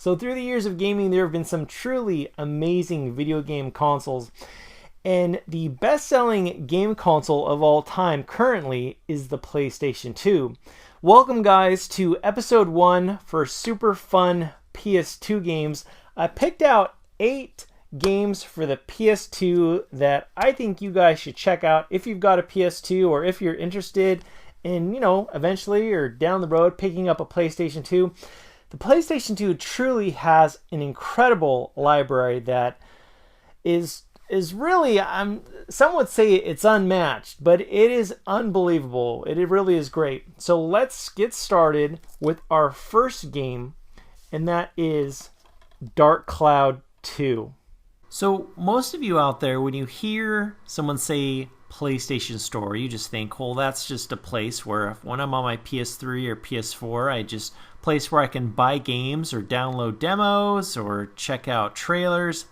So through the years of gaming, there have been some truly amazing video game consoles. And the best-selling game console of all time currently is the PlayStation 2. Welcome guys to episode 1 for super fun PS2 games. I picked out 8 games for the PS2 that I think you guys should check out if you've got a PS2 or if you're interested in, eventually or down the road picking up a PlayStation 2. The PlayStation 2 truly has an incredible library that is really, some would say it's unmatched, but it is unbelievable. It really is great. So let's get started with our first game, and that is Dark Cloud 2. So most of you out there, when you hear someone say PlayStation Store, you just think, well, that's just a place where when I'm on my PS3 or PS4, I just place where I can buy games or download demos or check out trailers.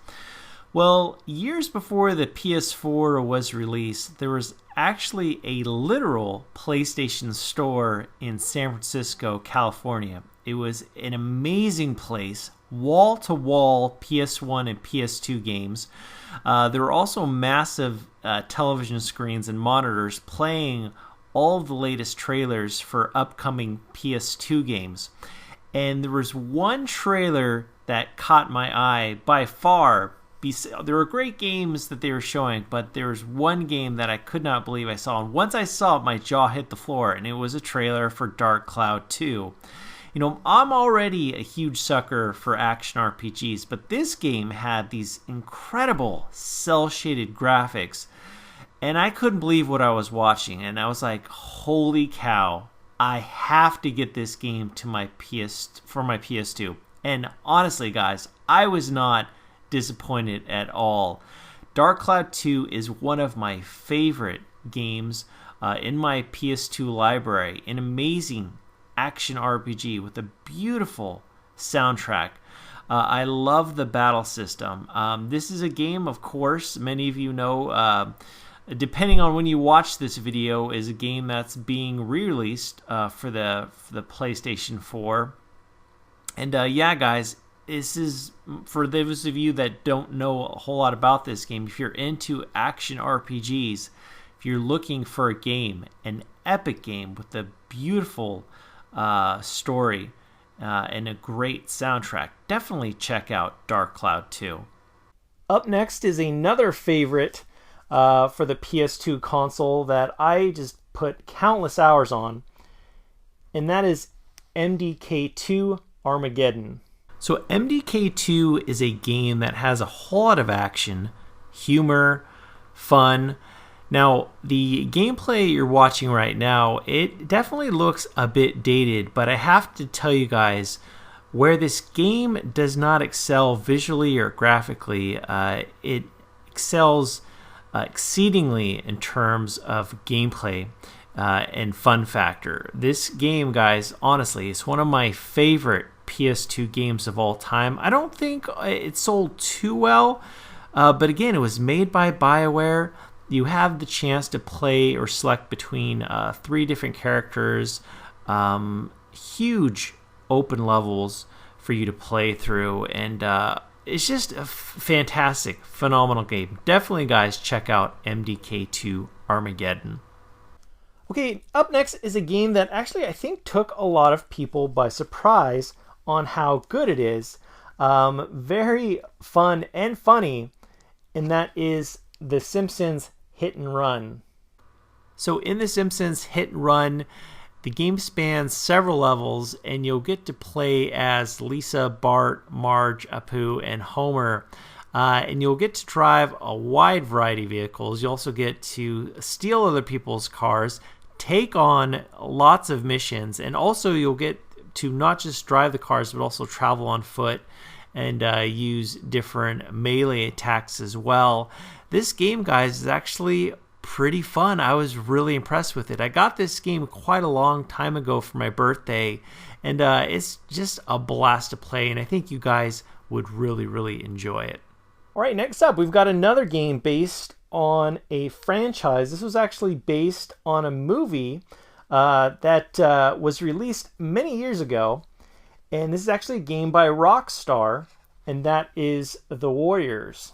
Well, years before the PS4 was released, there was actually a literal PlayStation Store in San Francisco, California. It was an amazing place, wall-to-wall PS1 and PS2 games. There were also massive television screens and monitors playing all of the latest trailers for upcoming PS2 games. And there was one trailer that caught my eye by far. There were great games that they were showing, but there was one game that I could not believe I saw. And once I saw it, my jaw hit the floor, and it was a trailer for Dark Cloud 2. I'm already a huge sucker for action RPGs, but this game had these incredible cel-shaded graphics, and I couldn't believe what I was watching. And I was like, holy cow, I have to get this game to my PS2. And honestly, guys, I was not disappointed at all. Dark Cloud 2 is one of my favorite games in my PS2 library. An amazing action RPG with a beautiful soundtrack. I love the battle system. This is a game, of course, many of you know, depending on when you watch this video, is a game that's being re-released for the PlayStation 4. And yeah, guys, this is, for those of you that don't know a whole lot about this game, if you're into action RPGs, if you're looking for a game, an epic game with a beautiful story and a great soundtrack, definitely check out Dark Cloud 2. Up next is another favorite for the PS2 console that I just put countless hours on, and that is MDK2 Armageddon. So MDK2 is a game that has a whole lot of action, humor, fun. Now, the gameplay you're watching right now, it definitely looks a bit dated, but I have to tell you guys, where this game does not excel visually or graphically, it excels exceedingly in terms of gameplay and fun factor. This game, guys, honestly, is one of my favorite PS2 games of all time. I don't think it sold too well, but again, it was made by BioWare. You have the chance to play or select between 3 different characters, huge open levels for you to play through, and it's just a fantastic, phenomenal game. Definitely, guys, check out MDK2 Armageddon. Okay, up next is a game that actually I think took a lot of people by surprise on how good it is. Very fun and funny, and that is the Simpsons Hit and Run. So in the Simpsons Hit and Run, the game spans several levels, and you'll get to play as Lisa, Bart, Marge, Apu, and Homer. And you'll get to drive a wide variety of vehicles. You also get to steal other people's cars, take on lots of missions, and also you'll get to not just drive the cars, but also travel on foot and use different melee attacks as well. This game, guys, is actually pretty fun. I was really impressed with it. I got this game quite a long time ago for my birthday, and it's just a blast to play, and I think you guys would really, really enjoy it. All right, next up, we've got another game based on a franchise. This was actually based on a movie that was released many years ago, And this is actually a game by Rockstar, and that is The Warriors.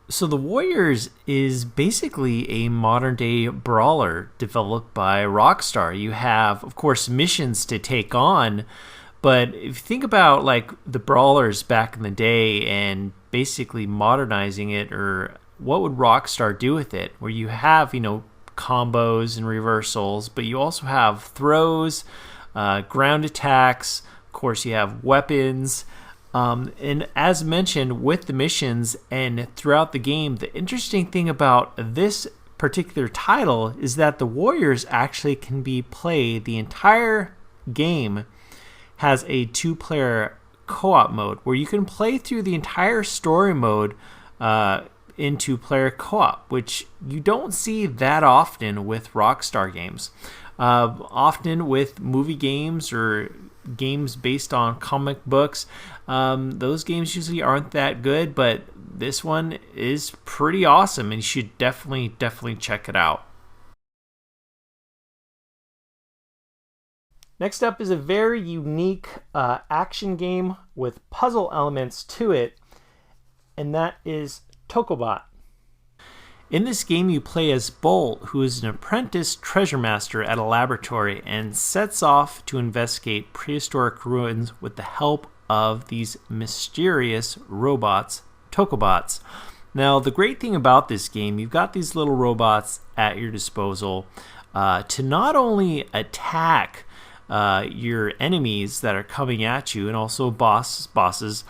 So The Warriors is basically a modern day brawler developed by Rockstar. You have, of course, missions to take on, but if you think about like the brawlers back in the day and basically modernizing it, or what would Rockstar do with it, where you have, combos and reversals, but you also have throws, ground attacks, of course you have weapons. And as mentioned with the missions and throughout the game, the interesting thing about this particular title is that the Warriors actually can be played. The entire game has a 2-player co-op mode where you can play through the entire story mode in 2-player co-op, which you don't see that often with Rockstar games. Often with movie games or games based on comic books, those games usually aren't that good, but this one is pretty awesome and you should definitely check it out. Next up is a very unique action game with puzzle elements to it, and that is Tokobot. In this game, you play as Bolt, who is an apprentice treasure master at a laboratory and sets off to investigate prehistoric ruins with the help of these mysterious robots, Tokobots. Now, the great thing about this game, you've got these little robots at your disposal to not only attack your enemies that are coming at you and also bosses,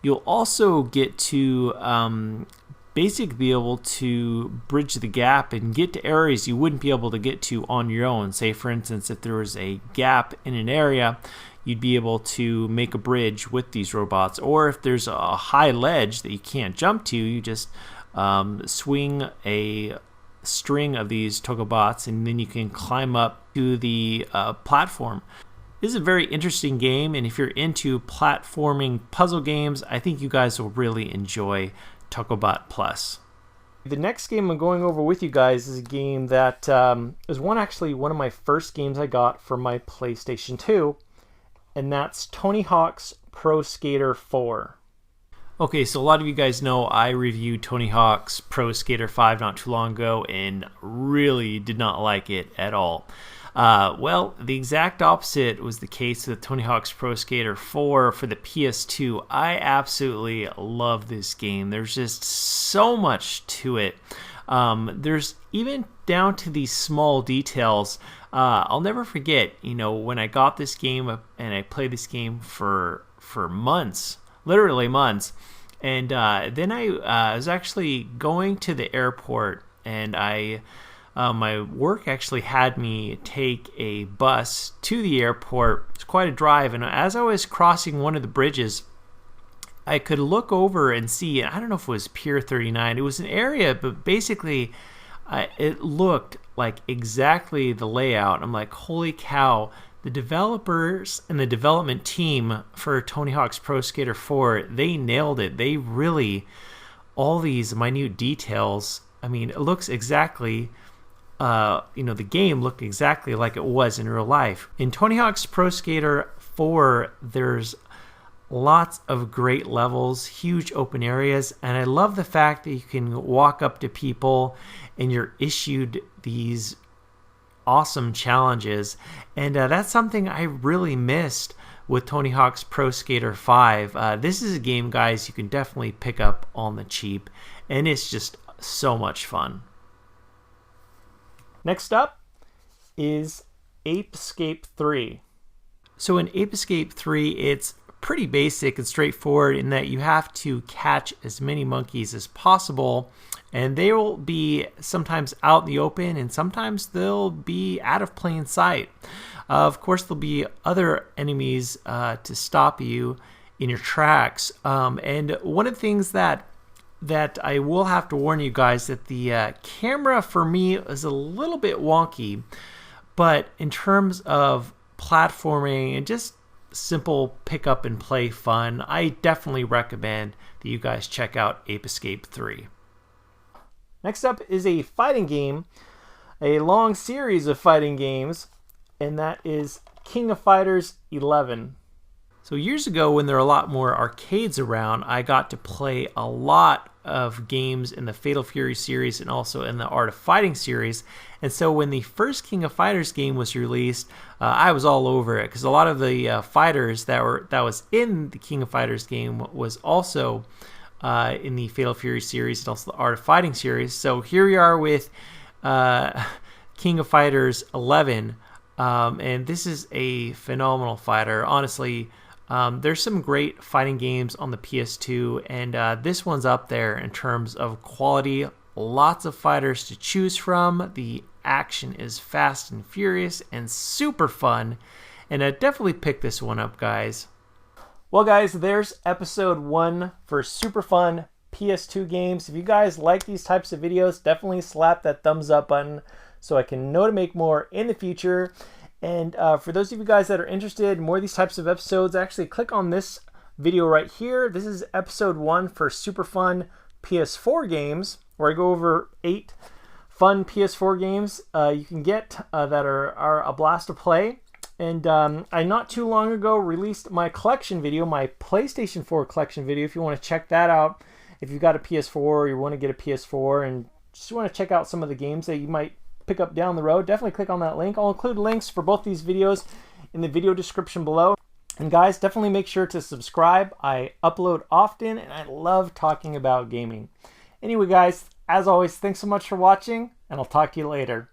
you'll also get to basically be able to bridge the gap and get to areas you wouldn't be able to get to on your own. Say, for instance, if there was a gap in an area, you'd be able to make a bridge with these robots. Or if there's a high ledge that you can't jump to, you just swing a string of these Tokobots and then you can climb up to the platform. This is a very interesting game, and if you're into platforming puzzle games, I think you guys will really enjoy Tokobot Plus. The next game I'm going over with you guys is a game that is one of my first games I got for my PlayStation 2, and that's Tony Hawk's Pro Skater 4. Okay, so a lot of you guys know I reviewed Tony Hawk's Pro Skater 5 not too long ago and really did not like it at all. Well, the exact opposite was the case with Tony Hawk's Pro Skater 4 for the PS2. I absolutely love this game. There's just so much to it. There's even down to these small details. I'll never forget, when I got this game and I played this game for months, literally months. And then I was actually going to the airport, and my work actually had me take a bus to the airport. It's quite a drive, and as I was crossing one of the bridges, I could look over and see, I don't know if it was Pier 39, it was an area, but basically it looked like exactly the layout. I'm like, holy cow, the developers and the development team for Tony Hawk's Pro Skater 4, they nailed it. They really, all these minute details, I mean, it looks exactly the game looked exactly like it was in real life. In Tony Hawk's Pro Skater 4, there's lots of great levels, huge open areas, and I love the fact that you can walk up to people and you're issued these awesome challenges, and that's something I really missed with Tony Hawk's Pro Skater 5. This is a game, guys, you can definitely pick up on the cheap, and it's just so much fun. Next up is Ape Escape 3. So in Ape Escape 3, it's pretty basic and straightforward in that you have to catch as many monkeys as possible, and they will be sometimes out in the open and sometimes they'll be out of plain sight. Of course, there'll be other enemies to stop you in your tracks. And one of the things that I will have to warn you guys that the camera for me is a little bit wonky, but in terms of platforming and just simple pick up and play fun, I definitely recommend that you guys check out Ape Escape 3. Next up is a fighting game, a long series of fighting games, and that is King of Fighters 11. So years ago, when there were a lot more arcades around, I got to play a lot of games in the Fatal Fury series and also in the Art of Fighting series. And so when the first King of Fighters game was released, I was all over it because a lot of the fighters that was in the King of Fighters game was also in the Fatal Fury series and also the Art of Fighting series. So here we are with King of Fighters 11, and this is a phenomenal fighter. Honestly, there's some great fighting games on the PS2, and this one's up there in terms of quality. Lots of fighters to choose from. The action is fast and furious and super fun, and definitely pick this one up, guys. Well, guys, there's episode 1 for super fun PS2 games. If you guys like these types of videos, definitely slap that thumbs up button so I can know to make more in the future. And for those of you guys that are interested in more of these types of episodes, actually click on this video right here. This is episode 1 for super fun PS4 games, where I go over 8 fun PS4 games you can get that are a blast to play. And I not too long ago released my collection video, my PlayStation 4 collection video. If you want to check that out, if you've got a PS4 or you want to get a PS4 and just want to check out some of the games that you might pick up down the road, definitely click on that link. I'll include links for both these videos in the video description below. And guys, definitely make sure to subscribe. I upload often and I love talking about gaming. Anyway, guys, as always, thanks so much for watching, and I'll talk to you later.